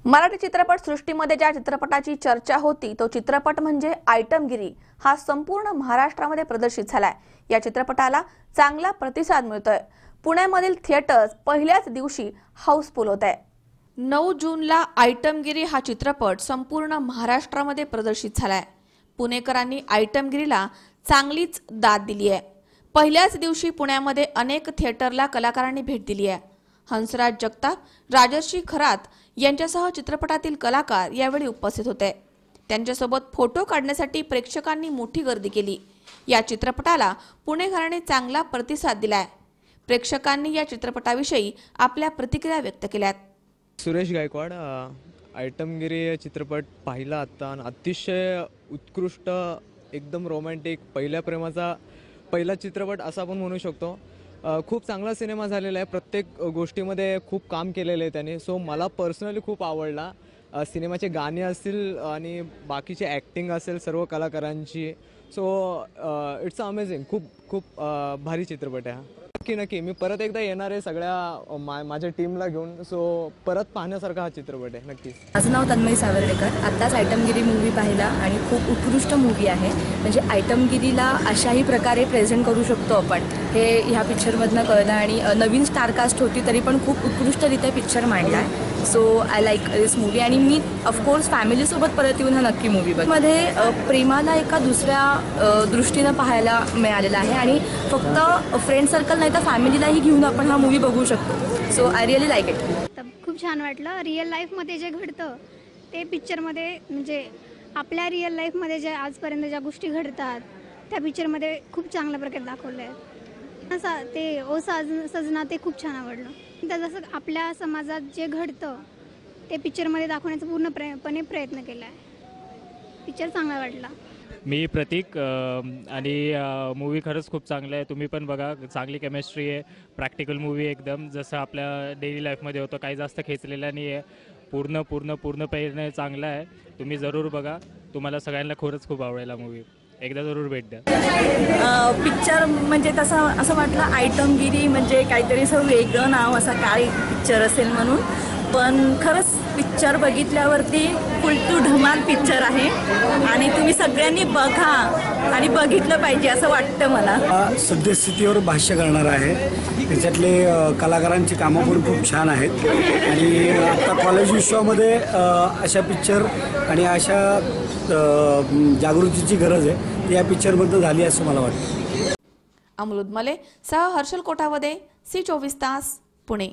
मराठी चित्रपट सृष्टीमध्ये ज्या चित्रपटाची चर्चा होती तो चित्रपट म्हणजे आयटमगिरी। हा संपूर्ण महाराष्ट्रामध्ये प्रदर्शित झालाय। या चित्रपटाला चांगला प्रतिसाद मिळतोय। पुण्यामधील थिएटर्स पहिल्याच दिवशी हाऊसफुल होत आहे। 9 जूनला आयटमगिरी हा चित्रपट संपूर्ण महाराष्ट्रामध्ये प्रदर्शित झालाय। पुणेकरांनी आयटमगिरीला चांगलीच दाद दिली आहे। पहिल्याच दिवशी पुण्यामध्ये अनेक थिएटरला कलाकारांनी भेट दिली आहे। हंसराज जगताप, राजर्षी खरात यांच्यासह चित्रपटातील कलाकार यावेळी उपस्थित होते। त्यांच्यासोबत फोटो काढण्यासाठी प्रेक्षकांनी मोठी गर्दी केली। या चित्रपटाला पुणेकरांनी चांगला प्रतिसाद दिलाय। प्रेक्षकांनी या चित्रपटाविषयी आपल्या प्रतिक्रिया व्यक्त केल्यात। सुरेश गायकवाड, आयटमगिरी चित्रपट पाहिला आता आणि अतिशय उत्कृष्ट, एकदम रोमॅन्टिक, पहिल्या प्रेमाचा पहिला चित्रपट असं आपण म्हणू शकतो। खूप चांगला सिनेमा झालेला आहे। प्रत्येक गोष्टीमध्ये खूप काम केलेलं आहे त्याने। सो मला पर्सनली खूप आवडला। सिनेमाचे गाणे असतील आणि बाकीचे ॲक्टिंग असेल सर्व कलाकारांची। So it's amazing. खूप भारी चित्रपट आहे। नक्की मी परत एकदा येणार आहे सगळ्या माझ्या टीमला घेऊन। सो परत पाहण्यासारखा हा चित्रपट आहे नक्कीच। माझं नाव तन्मयी सावर्डेकर। आत्ताच आयटमगिरी मूवी पाहिला आणि खूप उत्कृष्ट मूवी आहे। म्हणजे आयटमगिरीला अशाही प्रकारे प्रेझेंट करू शकतो आपण, हे ह्या पिक्चरमधनं कळलं। आणि नवीन स्टारकास्ट होती तरी पण खूप उत्कृष्टरित्या पिक्चर मांडला आहे। So I like this movie आणि मी ऑफकोर्स फॅमिलीसोबत परत येऊन हा नक्की मूवी बघ। मध्ये प्रेमाला एका दुसऱ्या दृष्टीनं पाहायला मिळालेलं आहे आणि फक्त फ्रेंड सर्कल नाही तर फॅमिलीलाही घेऊन आपण हा मूवी बघू शकतो। So I really like it. खूप छान वाटलं। रिअल लाईफमध्ये जे घडतं ते पिक्चरमध्ये, म्हणजे आपल्या रिअल लाईफमध्ये ज्या आजपर्यंत ज्या गोष्टी घडतात त्या पिक्चरमध्ये खूप चांगल्या प्रकारे दाखवलं आहे। असं ते ओ सजना ते खूप छान आवडलं। तर जसं आपल्या समाजात जे घडतं ते पिक्चरमध्ये दाखवण्याचा पूर्णपणे प्रयत्न केला आहे। पिक्चर चांगला वाटला। मी प्रतीक आणि मूवी खरंच खूप चांगलं आहे। तुम्ही पण बघा, चांगली केमिस्ट्री आहे। प्रॅक्टिकल मूवी एकदम जसं आपल्या डेली लाईफमध्ये होतं, काही जास्त खेचलेला नाही आहे। पूर्णपणे चांगला आहे। तुम्ही जरूर बघा, तुम्हाला सगळ्यांना खरंच खूप आवडेल हा मूवी। एकदा जरूर भेट द्या। पिक्चर म्हणजे तसं असं वाटलं आयटमगिरी म्हणजे काहीतरी असं वेगळं नाव, असा काय पिक्चर असेल म्हणून, पण खरंच पिक्चर बघितल्यावरती फुल टू धमाल पिक्चर आहे आणि तुम्ही सगळ्यांनी बघा आणि बघितलं पाहिजे असं वाटतं मला। सद्यस्थितीवर भाष्य करणार आहे। त्याच्यातले कलाकारांची कामं पण खूप छान आहेत आणि आता कॉलेज विश्वामध्ये अशा पिक्चर आणि अशा जागृतीची गरज आहे, ती या पिक्चरबद्दल झाली असं मला वाटतं। अमृत मले सह हर्षल कोठावदे, सी 24 तास, पुणे।